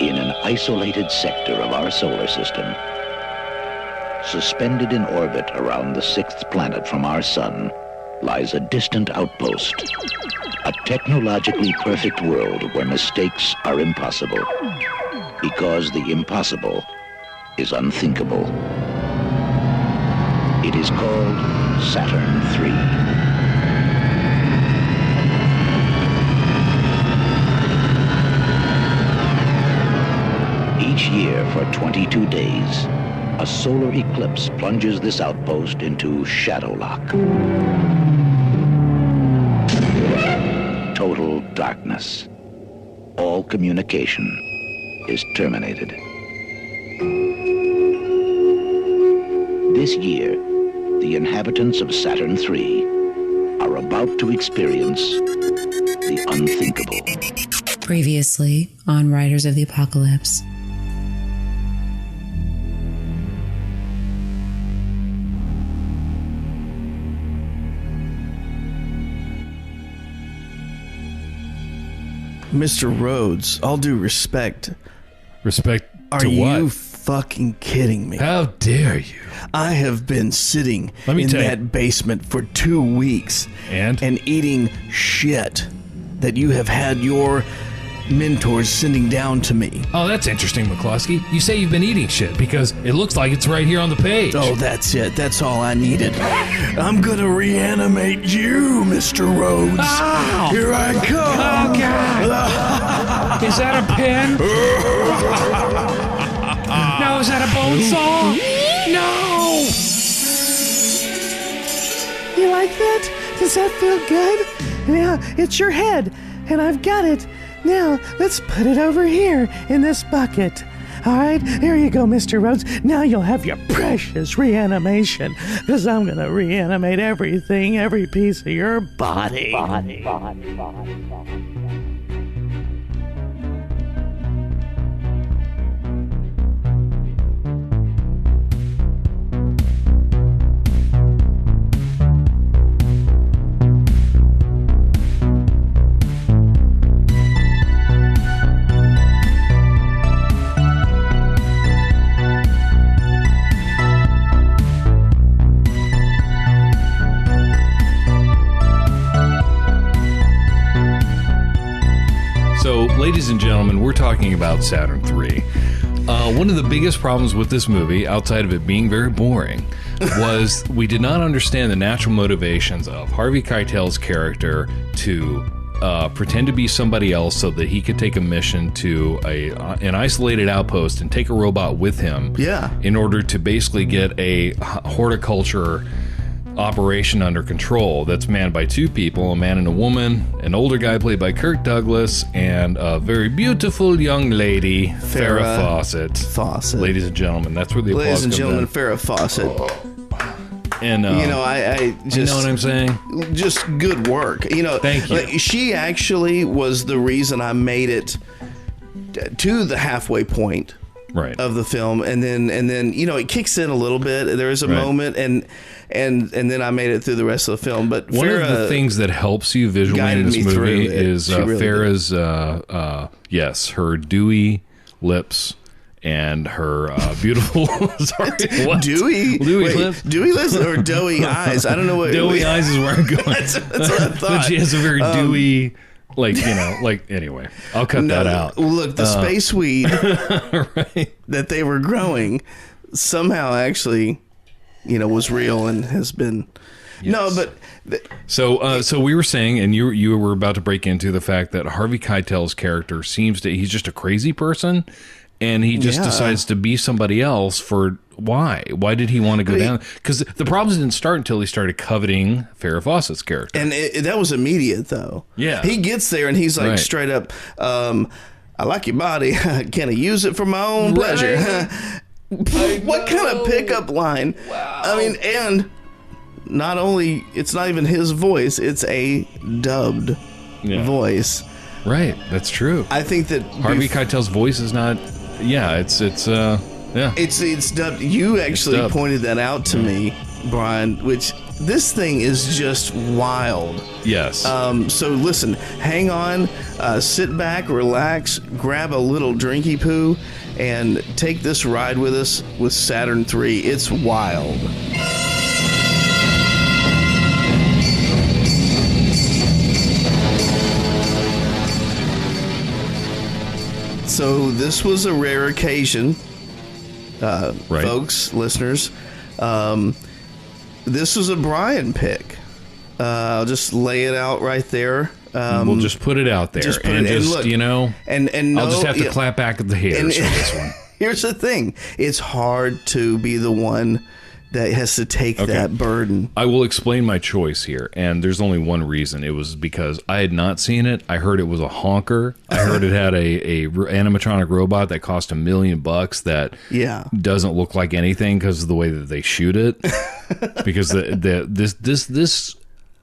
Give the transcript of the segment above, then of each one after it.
In an isolated sector of our solar system, suspended in orbit around the sixth planet from our sun, lies a distant outpost. A technologically perfect world where mistakes are impossible. Because the impossible is unthinkable. It is called Saturn III. Each year for 22 days, a solar eclipse plunges this outpost into shadow lock. Total darkness. All communication is terminated. This year, the inhabitants of Saturn III are about to experience the unthinkable. Previously on Riders of the Apocalypse. Mr. Rhodes, all due respect. Respect Are to what? you fucking kidding me? How dare you? I have been sitting in that basement for 2 weeks and eating shit that you have had your mentors sending down to me. Oh, that's interesting, McCloskey. You say you've been eating shit because it looks like it's right here on the page. Oh, that's it. That's all I needed. I'm gonna reanimate you, Mr. Rhodes. Ow! Here I come. Oh, God. Is that a pen? No, is that a bone saw? No! You like that? Does that feel good? Yeah, it's your head, and I've got it. Now, let's put it over here in this bucket. All right, here you go, Mr. Rhodes. Now you'll have your precious reanimation, because I'm going to reanimate everything, every piece of your body. So, ladies and gentlemen, we're talking about Saturn III. One of the biggest problems with this movie, outside of it being very boring, was we did not understand the natural motivations of Harvey Keitel's character to pretend to be somebody else so that he could take a mission to an isolated outpost and take a robot with him. Yeah. In order to basically get a horticulture operation under control that's manned by two people, a man and a woman, an older guy played by Kirk Douglas, and a very beautiful young lady, Farrah Fawcett. Ladies and gentlemen, that's where the applause Ladies and comes gentlemen, in. Farrah Fawcett. And I just, you know what I'm saying? Just good work. Thank you. Like, she actually was the reason I made it to the halfway point. Right. Of the film, and then it kicks in a little bit. There is a moment, and then I made it through the rest of the film. But one Farrah of the things that helps you visually in this movie is really Farrah's her dewy lips and her beautiful sorry, what? Dewy lips? Dewy lips or doughy eyes? I don't know what doughy eyes is where I'm going. that's what I thought. But she has a very dewy. Anyway, I'll cut that out. Look, the space weed right. that they were growing somehow actually, was real and has been. Yes. No, but so we were saying, and you were about to break into the fact that Harvey Keitel's character he's just a crazy person, and he just decides to be somebody else for. Why? Why did he want to go down? Because the problems didn't start until he started coveting Farrah Fawcett's character. And that was immediate, though. Yeah. He gets there and he's like straight up, I like your body. Can I use it for my own pleasure? What kind of pickup line? Wow. I mean, and not only, it's not even his voice, it's a dubbed voice. Right. That's true. I think that Harvey Keitel's voice is not, it's dubbed. You actually pointed that out to me, Brian, which this thing is just wild. Yes. So listen, hang on, sit back, relax, grab a little drinky poo, and take this ride with us with Saturn 3. It's wild. So this was a rare occasion, Right. folks, listeners. This was a Brian pick. I'll just lay it out right there. We'll just put it out there. just put and it- and just, look, you know, and I'll just no- have to yeah. clap back at the haters for this one. Here's the thing. It's hard to be the one that has to take that burden. I will explain my choice here, and there's only one reason. It was because I had not seen it. I heard it was a honker. I heard it had a animatronic robot that cost $1 million that doesn't look like anything because of the way that they shoot it. Because this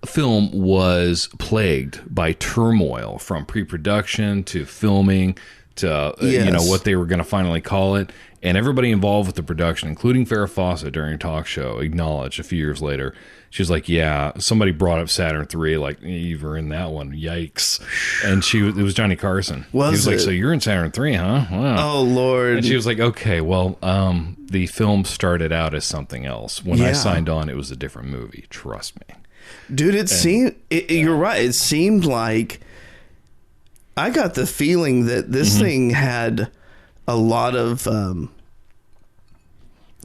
film was plagued by turmoil from pre-production to filming to you know what they were going to finally call it. And everybody involved with the production, including Farrah Fawcett during a talk show, acknowledged a few years later. She was like, yeah, somebody brought up Saturn 3, like, you were in that one. Yikes. And it was Johnny Carson. He was like, so you're in Saturn 3, huh? Wow. Oh, Lord. And she was like, okay, well, the film started out as something else. When I signed on, it was a different movie. Trust me. Dude, you're right. It seemed like I got the feeling that this thing had a lot of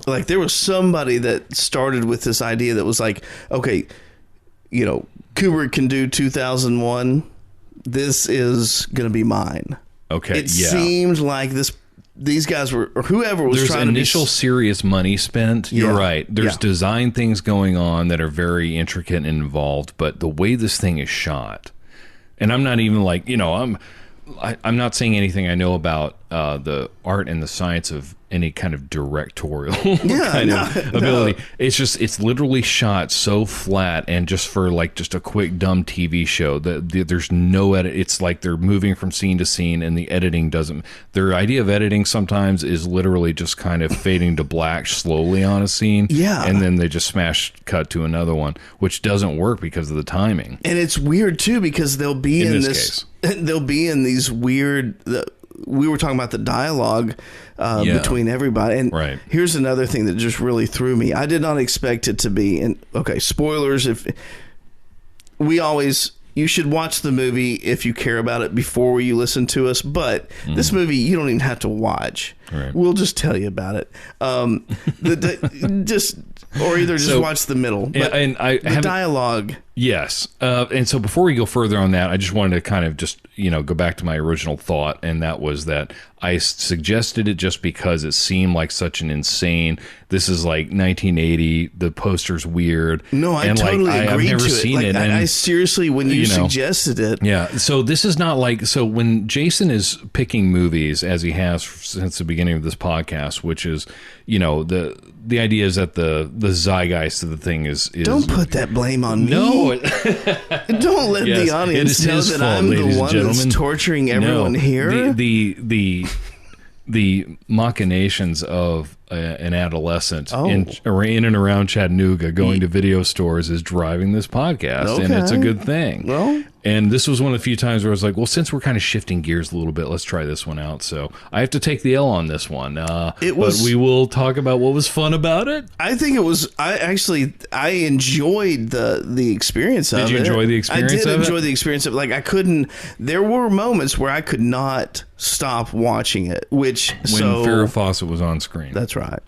like there was somebody that started with this idea that was like, okay, you know, Kubrick can do 2001. This is going to be mine. Okay. It seemed like these guys were, or whoever was trying to be. There's initial serious money spent. You're right. There's design things going on that are very intricate and involved, but the way this thing is shot, and I'm not even like, you know, I'm not saying anything I know about the art and the science of any kind of directorial kind of ability. No. It's literally shot so flat and just for like just a quick dumb TV show that there's no edit. It's like they're moving from scene to scene and the editing doesn't. Their idea of editing sometimes is literally just kind of fading to black slowly on a scene. Yeah. And then they just smash cut to another one, which doesn't work because of the timing. And it's weird too because they'll be in this case. They'll be in these weird. We were talking about the dialogue between everybody, and here's another thing that just really threw me. I did not expect it to be. And okay, spoilers. If you should watch the movie if you care about it before you listen to us. But this movie, you don't even have to watch. Right. We'll just tell you about it. Just watch the middle. But and the dialogue. Yes. And so before we go further on that, I just wanted to kind of just, go back to my original thought. And that was that I suggested it just because it seemed like such an insane, this is like 1980, the poster's weird. No, I totally agreed I've never to seen it. it. And, I seriously, when you suggested it. Yeah. So this is not like, so when Jason is picking movies, as he has since the beginning of this podcast, which is, the idea is that the zeitgeist of the thing is don't put that blame on me. No. Don't let the audience know that I'm the one that's torturing everyone here. The machinations of an adolescent in and around Chattanooga going to video stores is driving this podcast, and it's a good thing. Well, and this was one of the few times where I was like, well, since we're kind of shifting gears a little bit, let's try this one out. So I have to take the L on this one. But we will talk about what was fun about it. I think it was. I enjoyed the experience of it. Did you enjoy the experience? I did enjoy the experience of it. Like I couldn't. There were moments where I could not stop watching it. When Farrah Fawcett was on screen. That's right.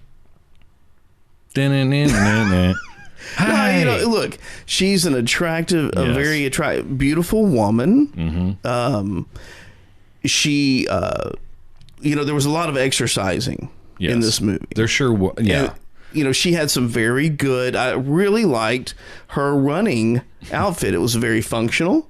Hi. Look, she's an attractive, a very attractive, beautiful woman. Mm-hmm. She, there was a lot of exercising in this movie. There sure was. Yeah. And, she had some very good. I really liked her running outfit. It was very functional.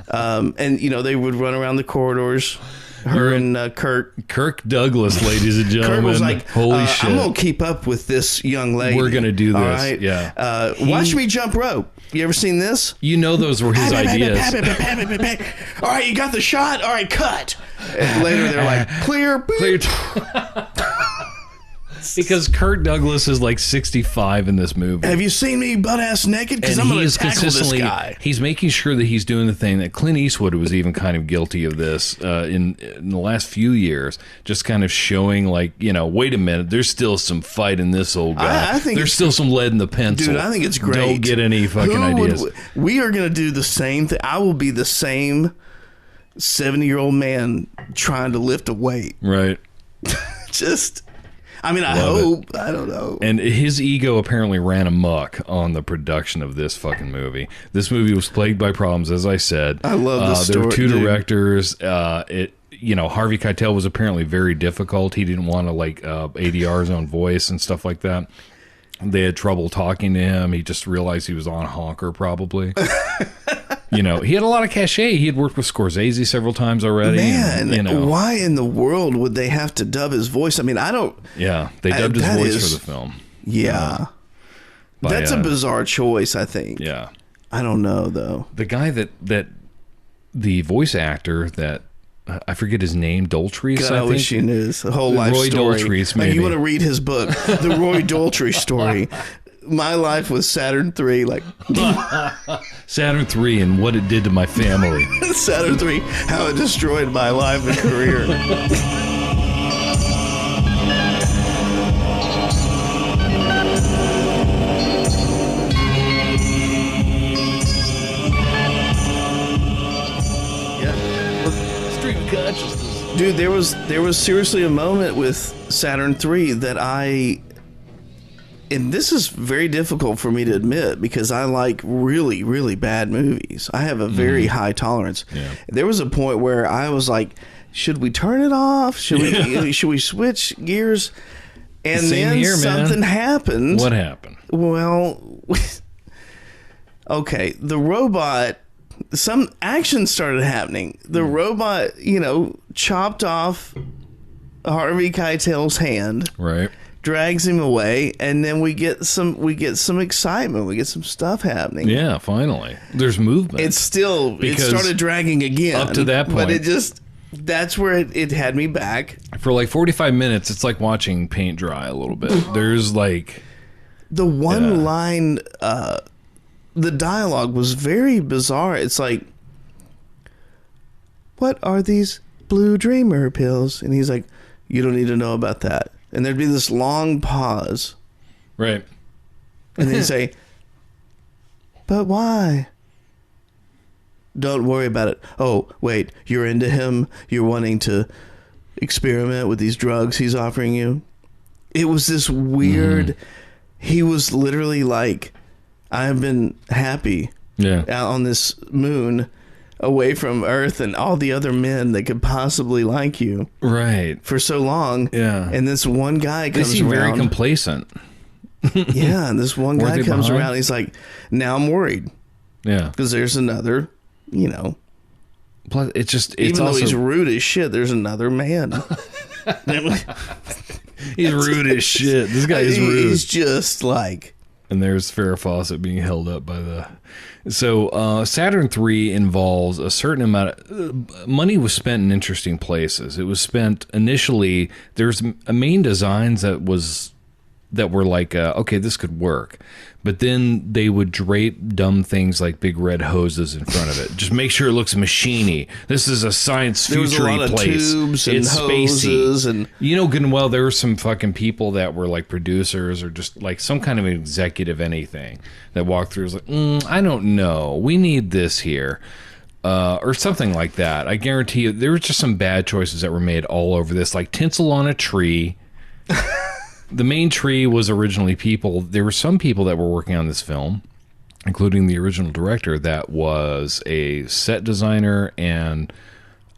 And they would run around the corridors. Her and Kirk Douglas, ladies and gentlemen. Kirk was like, holy shit. I'm going to keep up with this young lady. We're going to do this. All right? Yeah. Watch me jump rope. You ever seen this? Those were his ideas. All right, you got the shot? All right, cut. And later they're like, clear. Clear. because Kirk Douglas is like 65 in this movie. Have you seen me butt ass naked? Because I'm going to tackle this guy. He's making sure that he's doing the thing that Clint Eastwood was even kind of guilty of this in the last few years, just kind of showing like, wait a minute, there's still some fight in this old guy. I think there's still some lead in the pencil. Dude, I think it's great. Don't get any fucking ideas. We are going to do the same thing. I will be the same 70-year-old man trying to lift a weight. Right. I hope. I don't know. And his ego apparently ran amok on the production of this fucking movie. This movie was plagued by problems, as I said. I love this story. There were two directors. Harvey Keitel was apparently very difficult. He didn't want to ADR his own voice and stuff like that. They had trouble talking to him. He just realized he was on honker, probably. He had a lot of cachet. He had worked with Scorsese several times already. Man, why in the world would they have to dub his voice? I mean, I don't... Yeah, they dubbed his voice for the film. Yeah. That's a bizarre choice, I think. Yeah. I don't know, though. The guy that the voice actor that... I forget his name, Daltrey. God, I wish you knew his whole life Roy story. Daltrey, maybe. You want to read his book, The Roy Daltrey Story. My life with Saturn 3, Saturn 3 and what it did to my family. Saturn 3, how it destroyed my life and career. Dude, there was seriously a moment with Saturn 3 that and this is very difficult for me to admit because I like really, really bad movies. I have a very high tolerance. Yeah. There was a point where I was like, should we turn it off? Should we switch gears? And then something happened. What happened? Well, okay, the robot, some action started happening. The robot, chopped off Harvey Keitel's hand. Right. Drags him away, and then we get some excitement. We get some stuff happening. Yeah, finally. There's movement. It started dragging again. Up to that point. But that's where it had me back. For like 45 minutes, it's like watching paint dry a little bit. There's like... The one line, the dialogue was very bizarre. It's like, what are these blue dreamer pills? And he's like, you don't need to know about that. And there'd be this long pause. Right. And they'd say, but why? Don't worry about it. Oh, wait, you're into him? You're wanting to experiment with these drugs he's offering you? It was this weird... He was literally like, I have been happy out on this moon away from Earth and all the other men that could possibly like you. Right. For so long. Yeah. And this one guy comes around. They seem very complacent. Yeah. And this one guy comes around. And he's like, now I'm worried. Yeah. Because there's another, Plus, even though he's rude as shit, there's another man. He's rude as shit. This guy is rude. He's just like... And there's Farrah Fawcett being held up by the... So Saturn 3 involves a certain amount of... money was spent in interesting places. It was spent initially... There's main designs that were like, okay, this could work. But then they would drape dumb things like big red hoses in front of it. Just make sure it looks machine-y. This is a science future place. Tubes and it's hoses spacey. And good and well, there were some fucking people that were like producers or just like some kind of executive anything that walked through was like, I don't know. We need this here. Or something like that. I guarantee you there were just some bad choices that were made all over this. Like tinsel on a tree. The main tree was originally people. There were some people that were working on this film, including the original director that was a set designer and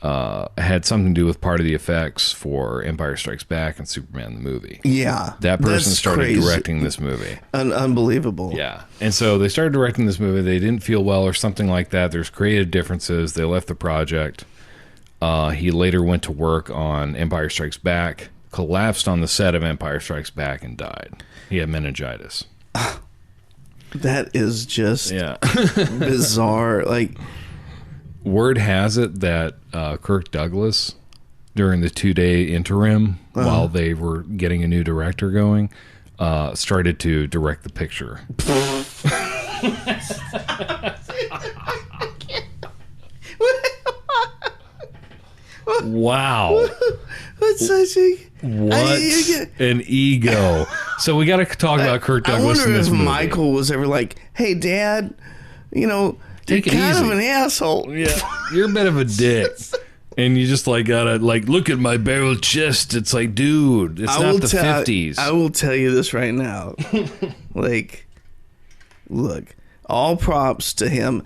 had something to do with part of the effects for Empire Strikes Back and Superman the movie. Yeah. That person started directing this movie. Unbelievable. Yeah. And so they started directing this movie. They didn't feel well or something like that. There's creative differences. They left the project. He later went to work on Empire Strikes Back, collapsed on the set of Empire Strikes Back, and died. He had meningitis. That is just bizarre. Like, word has it that Kirk Douglas during the 2-day interim while they were getting a new director going, started to direct the picture. Wow. What's such a... an ego. So we got to talk about Kirk Douglas in this movie. I wonder if Michael was ever like, hey, Dad, Take it you're kind easy. of an asshole. Yeah, you're a bit of a dick. And you just gotta look at my barrel chest. It's like, dude, it's not the 50s. I will tell you this right now. Look, all props to him.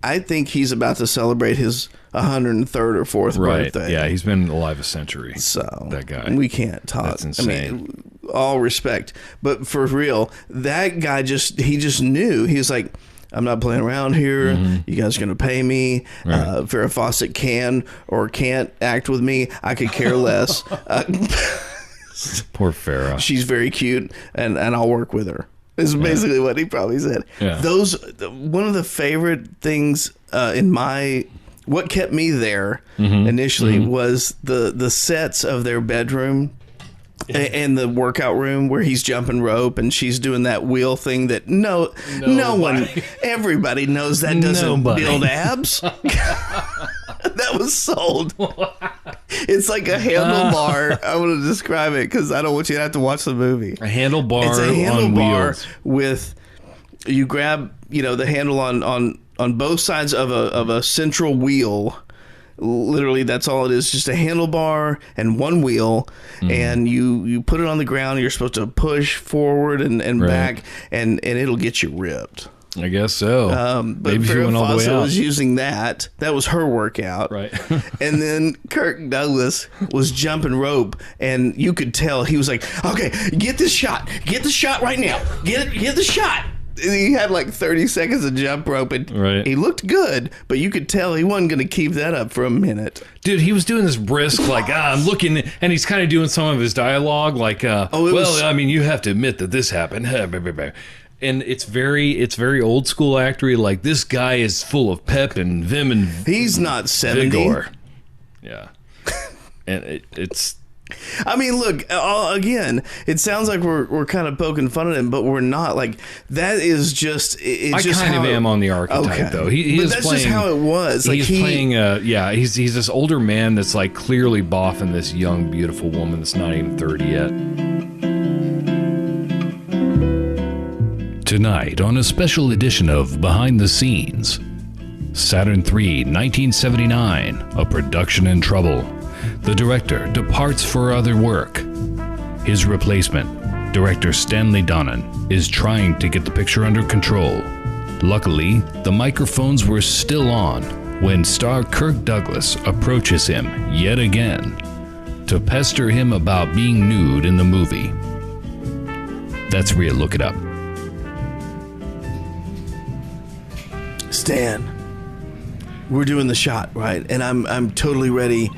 I think he's about to celebrate his 103rd or 4th birthday. Yeah, he's been alive a century. So that guy, we can't talk. That's insane. I mean, all respect, but for real, that guy just knew. He's like, I'm not playing around here. You guys are going to pay me. Right. Farrah Fawcett can or can't act with me. I could care less. Poor Farrah. She's very cute, and I'll work with her. Is basically what he probably said. Yeah. One of the favorite things what kept me there initially was the sets of their bedroom. And the workout room where he's jumping rope and she's doing that wheel thing that no one, everybody knows that doesn't build abs. That was sold. It's like a handlebar. I want to describe it because I don't want you to have to watch the movie. A handlebar. It's a on handlebar wheels. with you grab the handle on both sides of a central wheel. Literally, that's all it is. Just a handlebar and one wheel, and you put it on the ground. You're supposed to push forward and back, and it'll get you ripped. I guess so. But Maybe she went all the way out. was using that. That was her workout. Right. And then Kirk Douglas was jumping rope, and you could tell he was like, "Okay, get this shot. Get the shot right now. Get the shot." And he had 30 seconds of jump rope, and he looked good, but you could tell he wasn't going to keep that up for a minute. Dude, he was doing this brisk, I'm looking, and he's kind of doing some of his dialogue, I mean, you have to admit that this happened. And it's very old school actory. This guy is full of pep and vim and he's not 70. Vigor. Yeah. And it's... I mean, look, again, it sounds like we're kind of poking fun at him, but we're not. That is just... I kind of am on the archetype, though. He is that's playing, just how it was. He's playing, he's this older man that's clearly boffing this young, beautiful woman that's not even 30 yet. Tonight on a special edition of Behind the Scenes, Saturn III, 1979, a production in trouble. The director departs for other work. His replacement, director Stanley Donen, is trying to get the picture under control. Luckily, the microphones were still on when star Kirk Douglas approaches him yet again to pester him about being nude in the movie. That's real. Look it up. Stan, we're doing the shot, right? And I'm totally ready.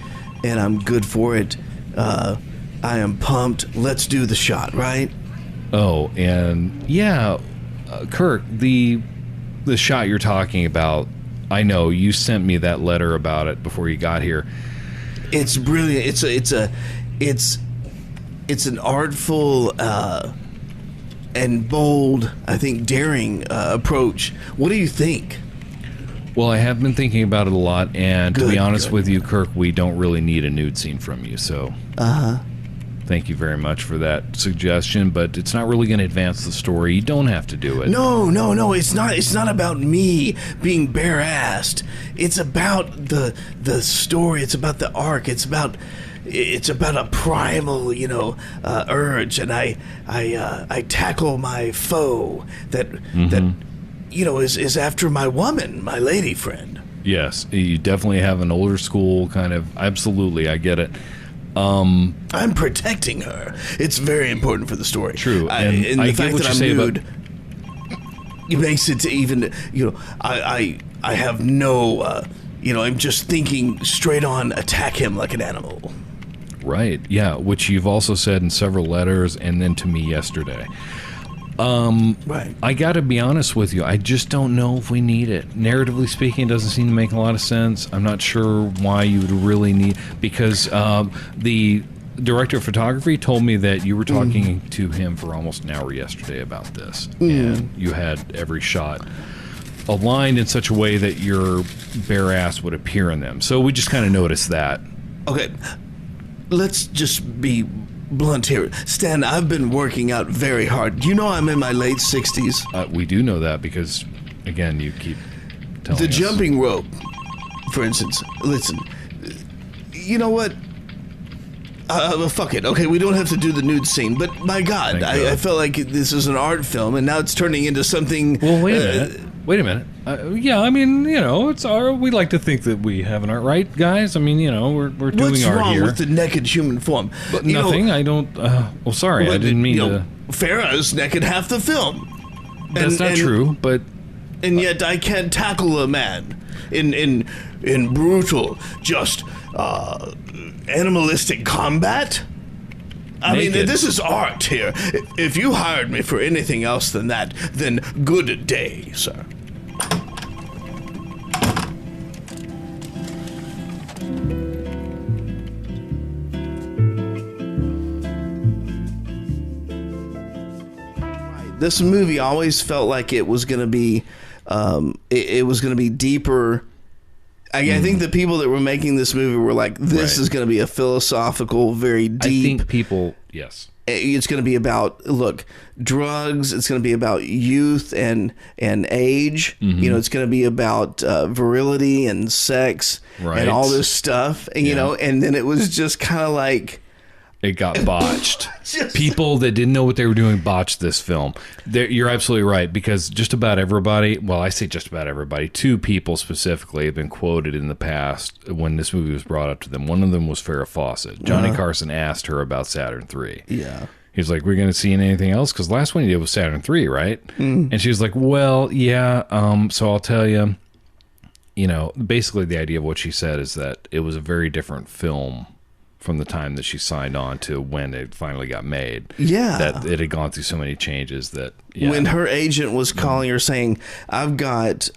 And I'm good for it. I am pumped. Let's do the shot, right? Oh, and Kirk, the shot you're talking about, I know you sent me that letter about it before you got here. It's brilliant. It's an artful and bold, I think, daring approach. What do you think? Well, I have been thinking about it a lot, and to be honest with you, Kirk, we don't really need a nude scene from you, so... Thank you very much for that suggestion, but it's not really going to advance the story. You don't have to do it. No, it's not about me being bare-assed. It's about the story. It's about the arc. It's about a primal, urge, and I tackle my foe that is after my woman, my lady friend. Yes, you definitely have an older school kind of... Absolutely, I get it. I'm protecting her. It's very important for the story. True, and the fact that I'm nude, it makes it even... I have no... I'm just thinking straight on attack him like an animal. Right, yeah, which you've also said in several letters and then to me yesterday. Right. I got to be honest with you. I just don't know if we need it. Narratively speaking, it doesn't seem to make a lot of sense. I'm not sure why you would really need... Because the director of photography told me that you were talking to him for almost an hour yesterday about this. And you had every shot aligned in such a way that your bare ass would appear in them. So we just kind of noticed that. Okay, let's just be blunt here. Stan, I've been working out very hard. You know I'm in my late 60s. We do know that because, again, you keep telling us. The jumping rope, for instance. Listen, you know what? Fuck it. Okay, we don't have to do the nude scene, but my God, I felt like this is an art film, and now it's turning into something... Well, wait a minute. Wait a minute. Yeah, I mean, you know, it's our... We like to think that we have an art, right, guys? I mean, you know, we're doing art here. What's wrong with the naked human form? But nothing. I don't... well, sorry, I didn't mean to... Farrah's naked half the film. That's not true, but... And yet I can't tackle a man in brutal, just... animalistic combat? I mean, this is art here. If you hired me for anything else than that, then good day, sir. This movie always felt like it was going to be, it was going to be deeper. I think the people that were making this movie were like, this is going to be a philosophical, very deep... I think people, yes. It's going to be about, look, drugs. It's going to be about youth and age. You know, it's going to be about virility and sex and all this stuff. And, you know, and then it was just kind of like... It got botched. People that didn't know what they were doing botched this film. You're absolutely right, because just about everybody, well, I say just about everybody, two people specifically have been quoted in the past when this movie was brought up to them. One of them was Farrah Fawcett. Johnny Carson asked her about Saturn 3. Yeah. He's like, we're going to see anything else? Because last one you did was Saturn 3, right? And she was like, well, yeah, so I'll tell you, you know, basically the idea of what she said is that it was a very different film from the time that she signed on to when it finally got made. Yeah. That it had gone through so many changes that... Yeah. When her agent was calling her saying, I've got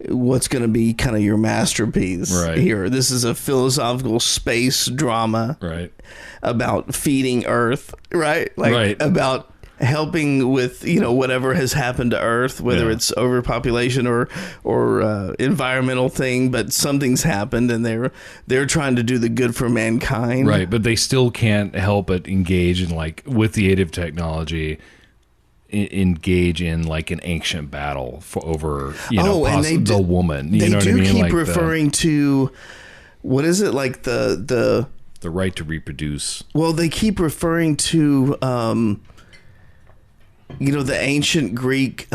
what's going to be kind of your masterpiece here. This is a philosophical space drama about feeding Earth, right? Like about helping with, you know, whatever has happened to Earth, whether it's overpopulation or environmental thing, but something's happened and they're trying to do the good for mankind. Right, but they still can't help but engage in, like, with the aid of technology, engage in like an ancient battle over, you know, the woman. You know what I mean? They do keep like referring to, what is it, like the right to reproduce. Well, they keep referring to you know, the ancient Greek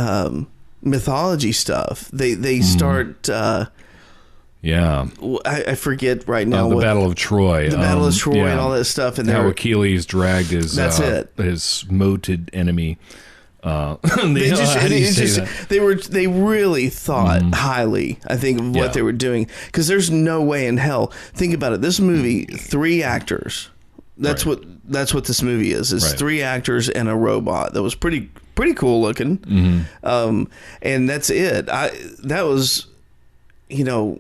mythology stuff. They start... I forget right now. The Battle of Troy. The Battle of Troy and all that stuff. And how Achilles dragged his... That's it. His moated enemy. They really thought highly, I think, of what they were doing. Because there's no way in hell. Think about it. This movie, 3 actors... That's what this movie is. It's 3 actors and a robot that was pretty cool looking. And that's it. That was, you know,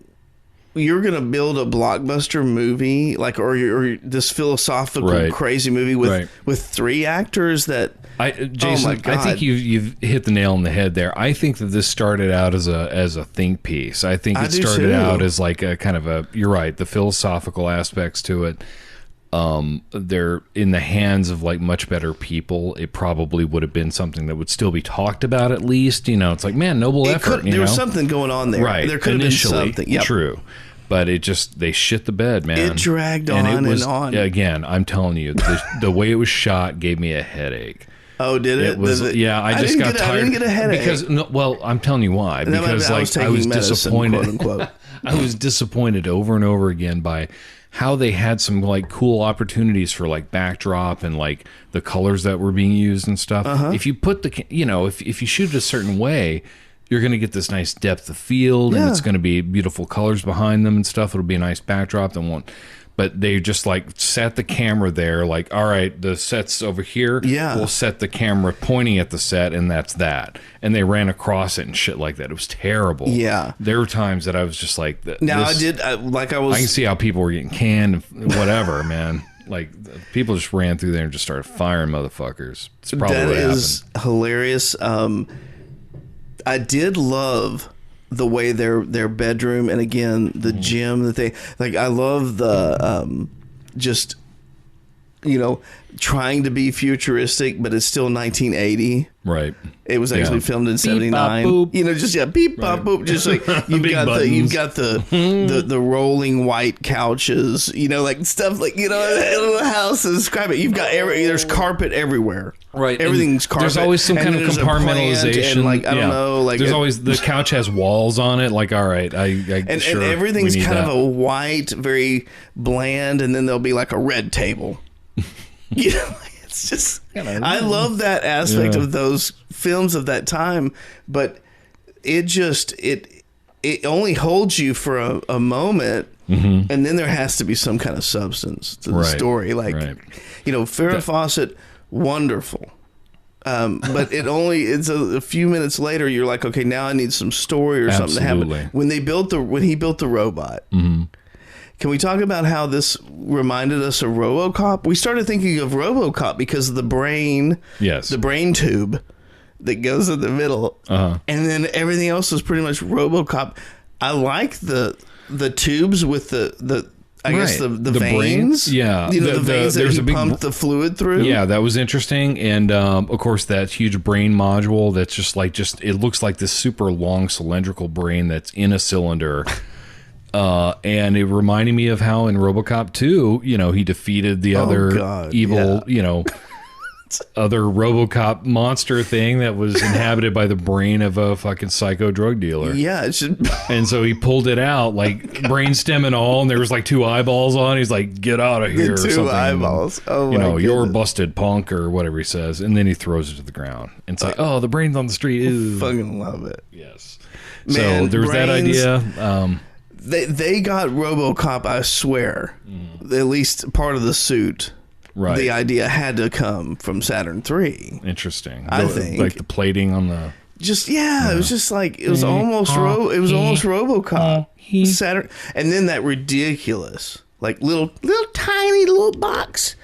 you're gonna build a blockbuster movie or this philosophical crazy movie with 3 actors that. Jason, oh my God. I think you've hit the nail on the head there. I think that this started out as a think piece. I think it started out as like a kind of a. You're right. The philosophical aspects to it. They're in the hands of like much better people. It probably would have been something that would still be talked about at least. You know, it's like, man, noble effort. There was something going on there. Right. There could have been something. True. But they shit the bed, man. It dragged on and on. Again, I'm telling you, the way it was shot gave me a headache. Oh, did it? I just got tired. I didn't get a headache. Because, I'm telling you why. Because I was disappointed. Quote, unquote. I was disappointed over and over again by how they had some like cool opportunities for like backdrop and like the colors that were being used and stuff. If you put if you shoot it a certain way, you're going to get this nice depth of field and it's going to be beautiful colors behind them and stuff. It'll be a nice backdrop that won't. But they just like set the camera there, like, all right, the set's over here. Yeah. We'll set the camera pointing at the set, and that's that. And they ran across it and shit like that. It was terrible. Yeah. There were times that I was just like, Now, this, I can see how people were getting canned and whatever, man. Like, people just ran through there and just started firing motherfuckers. It's probably That what is happened. hilarious. I did love the way their bedroom, and again the gym that they like. I love the just, you know, trying to be futuristic, but it's still 1980. Right. It was actually filmed in 79. boop. You know, just beep bop boop. Just like you've Big got buttons. the rolling white couches. You know, like stuff like, you know, little house to describe it. You've got there's carpet everywhere. Right. Everything's And carpet. There's always some And kind of there's a plant, compartmentalization. and like I don't know, like there's always the couch has walls on it. Like, all right, and sure, everything's we need kind that. of a white, very bland, and then there'll be like a red table. You know, it's just I love that aspect of those films of that time, but it just it only holds you for a moment, and then there has to be some kind of substance to the story. Like, you know, Farrah Fawcett, wonderful. But it's a few minutes later, you're like, okay, now I need some story or something to happen. When he built the robot, can we talk about how this reminded us of RoboCop? We started thinking of RoboCop because of the brain, the brain tube that goes in the middle, and then everything else was pretty much RoboCop. I like the tubes with the I guess the veins. Brain, yeah. You know, the veins that he pumped the fluid through. Yeah, that was interesting. And, of course, that huge brain module that's it looks like this super long cylindrical brain that's in a cylinder. And it reminded me of how in RoboCop 2, you know, he defeated the other evil, you know, other RoboCop monster thing that was inhabited by the brain of a fucking psycho drug dealer. Yeah. And so he pulled it out, like brainstem and all, and there was like 2 eyeballs on. He's like, get out of here. The 2 eyeballs. Oh, you my know, goodness. you're busted punk or whatever he says. And then he throws it to the ground. And it's like, oh, the brain's on the street. Ew. Fucking love it. Yes. Man, so there was that idea. They got RoboCop, I swear, at least part of the suit. Right. The idea had to come from Saturn 3. Interesting. I think. Like the plating on the... It was just like, it was almost RoboCop. Saturn. And then that ridiculous, like little tiny little box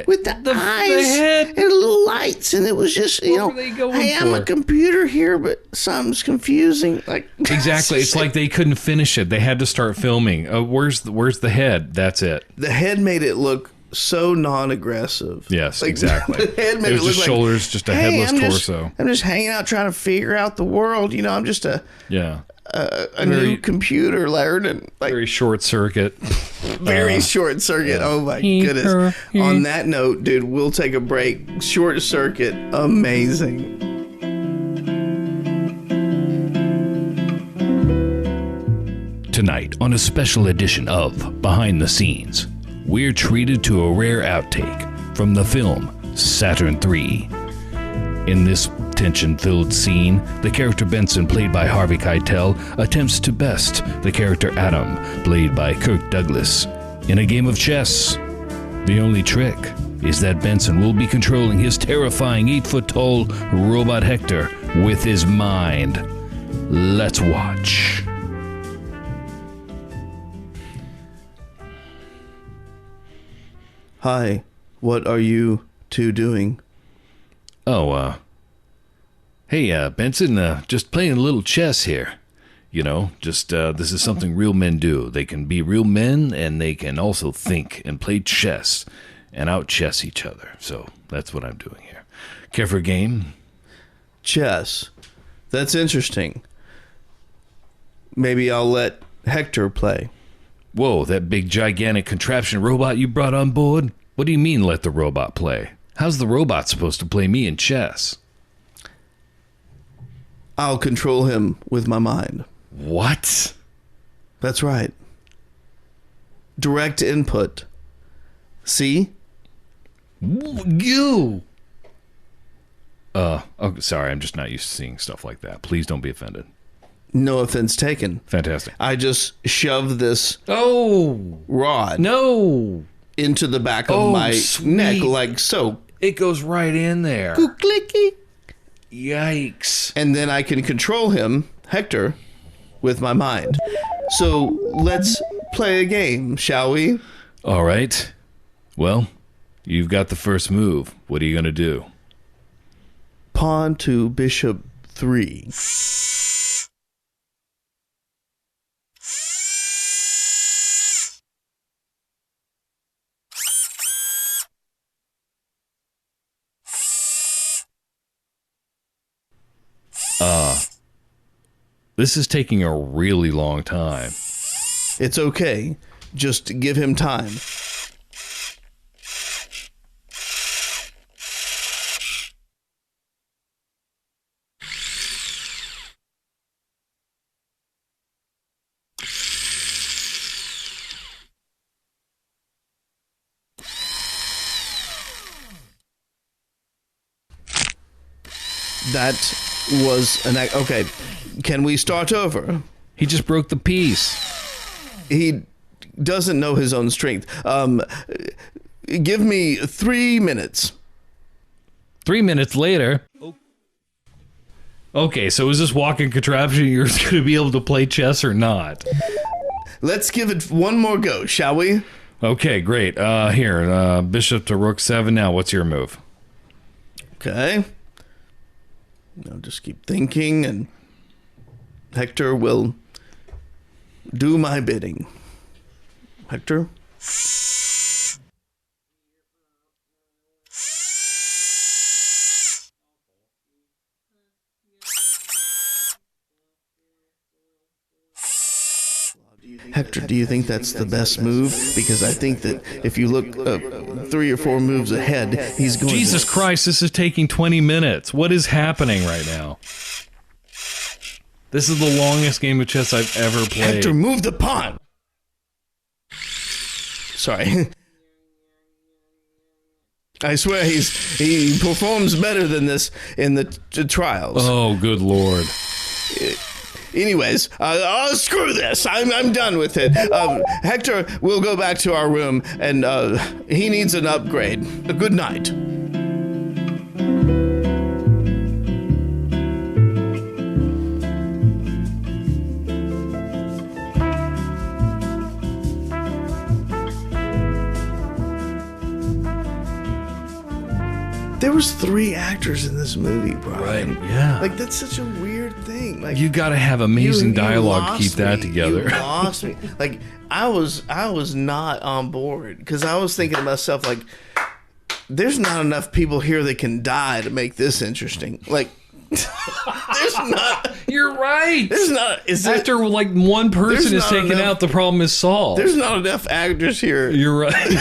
with the eyes head. and little lights. And it was just, you know, hey, I'm a computer here, but something's confusing. Like Exactly. It's like they couldn't finish it. They had to start filming. Where's the head? That's it. The head made it look so non-aggressive. Yes, like, exactly. The head made it was just shoulders, just a headless torso. I'm just hanging out trying to figure out the world. You know, I'm just a new computer learning. Like, very short circuit. Very short circuit. Oh my goodness. On that note, dude, we'll take a break. Short circuit, amazing. Tonight, on a special edition of Behind the Scenes, we're treated to a rare outtake from the film Saturn III. In this tension-filled scene, the character Benson, played by Harvey Keitel, attempts to best the character Adam, played by Kirk Douglas, in a game of chess. The only trick is that Benson will be controlling his terrifying 8-foot-tall robot Hector with his mind. Let's watch. Hi, what are you two doing? Oh, hey, Benson, just playing a little chess here. You know, just, this is something real men do. They can be real men, and they can also think and play chess and out-chess each other. So, that's what I'm doing here. Care for a game? Chess. That's interesting. Maybe I'll let Hector play. Whoa, that big, gigantic contraption robot you brought on board? What do you mean, let the robot play? How's the robot supposed to play me in chess? I'll control him with my mind. What? That's right. Direct input. See? You! Oh, sorry, I'm just not used to seeing stuff like that. Please don't be offended. No offense taken. Fantastic. I just shoved this Oh, rod no. into the back of my sweet. neck like so. It goes right in there. Clicky. Yikes. And then I can control him, Hector, with my mind. So let's play a game, shall we? All right. Well, you've got the first move. What are you going to do? Pawn to bishop 3. This is taking a really long time. It's okay. Just give him time. That was an... Okay, can we start over? He just broke the piece. He doesn't know his own strength. Give me 3 minutes. 3 minutes later. Okay, so is this walking contraption you're going to be able to play chess or not? Let's give it one more go, shall we? Okay, great. Here, bishop to rook 7. Now, what's your move? Okay. I'll just keep thinking, and Hector will do my bidding. Hector? Hector, do you think that's the best move? Because I think that if you look 3 or 4 moves ahead, he's going Jesus to... Christ, this is taking 20 minutes. What is happening right now? This is the longest game of chess I've ever played. Hector, move the pawn! Sorry. I swear he performs better than this in the trials. Oh, good Lord. Anyways, screw this. I'm done with it. Hector, we'll go back to our room, and he needs an upgrade. Good night. There was 3 actors in this movie, Brian. Right, yeah. Like, that's such a weird thing. Like, You got to have amazing dialogue to lost keep that me. together. You lost me. Like, I was not on board because I was thinking to myself, like, there's not enough people here that can die to make this interesting. Like, there's not. You're right. There's not. After like one person is not taken enough- out, the problem is solved. There's not enough actors here You're right.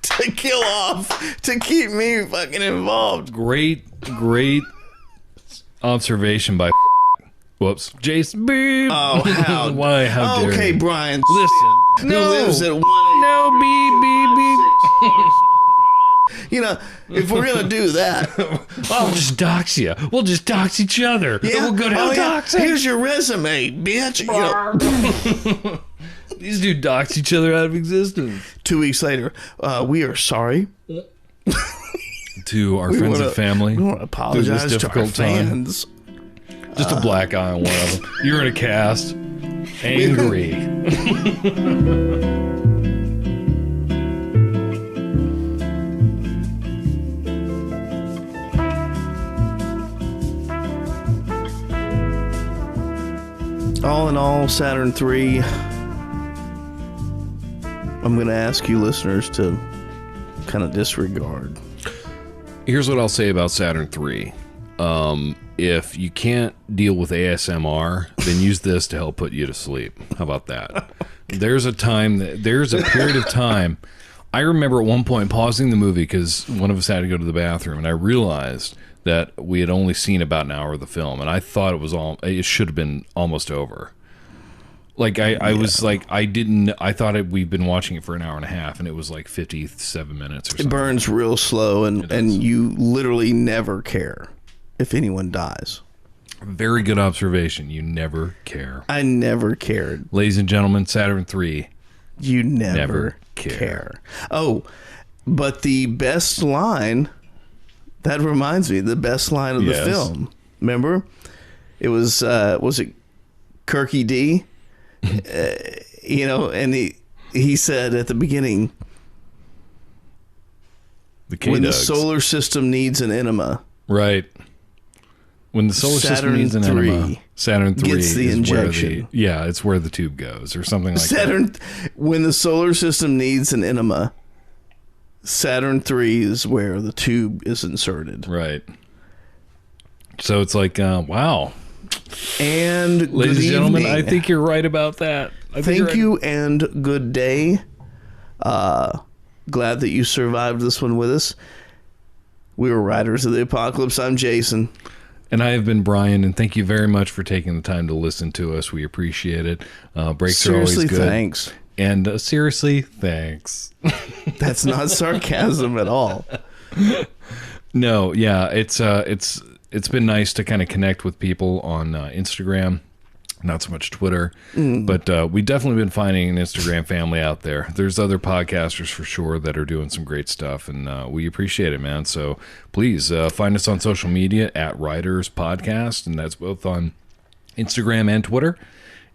to kill off to keep me fucking involved. Great observation by. Whoops, Jason. Beep. Oh, how? Why? How dare Okay, you? Brian. Listen. Who No. lives at 1 No, beep, beep, beep. You know, if we're gonna do that, I'll just dox you. We'll just dox each other. yeah. We'll go down doxing. Here's your resume, bitch. You know, These two dox each other out of existence. 2 weeks later, we are sorry. To our friends and family. We want to apologize Through this to our difficult time. fans. Just a black eye on one of them. You're in a cast. Angry. All in all, Saturn 3. I'm going to ask you listeners to kind of disregard. Here's what I'll say about Saturn 3. If you can't deal with ASMR, then use this to help put you to sleep. How about that? There's a period of time. I remember at one point pausing the movie because one of us had to go to the bathroom, and I realized that we had only seen about an hour of the film, and I thought it should have been almost over. Like I thought we'd been watching it for an hour and a half, and it was like 57 minutes or something. It burns real slow, and you literally never care if anyone dies. Very good observation. You never care. I never cared. Ladies and gentlemen, Saturn 3. You never Never care. Oh, but the best line, that reminds me, the best line of the Yes. film. Remember? It was it Kirky D? And he said at the beginning, The when the K-Dugs. solar system needs an enema, Right. When the solar system Saturn needs an 3 enema, Saturn 3 gets the is injection. it's where the tube goes or something like that. When the solar system needs an enema, Saturn 3 is where the tube is inserted. Right. So it's like, wow. And Ladies and good gentlemen, evening. I think you're right about that. Thank you and good day. Glad that you survived this one with us. We were Riders of the Apocalypse. I'm Jason. And I have been Brian, and thank you very much for taking the time to listen to us. We appreciate it. Breaks are always Seriously, good. thanks. And seriously, thanks. That's not sarcasm at all. No, yeah, it's been nice to kind of connect with people on Instagram, not so much Twitter, but we definitely been finding an Instagram family out there. There's other podcasters for sure that are doing some great stuff, and we appreciate it, man. So please find us on social media at Riders Podcast, and that's both on Instagram and Twitter.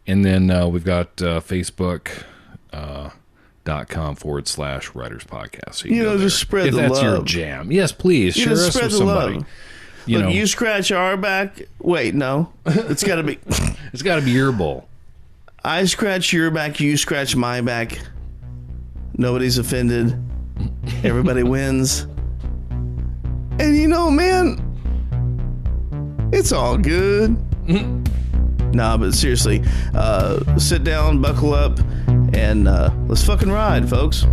And then we've got Facebook.com/Riders Podcast. So you can go just there spread if the that's your love. jam. Yes, please share us spread with the somebody. love. You Look, know, you scratch our back. Wait, no. It's got to be. it's got to be your bowl. I scratch your back, you scratch my back. Nobody's offended. Everybody wins. And you know, man, it's all good. Nah, but seriously, sit down, buckle up, and let's fucking ride, folks.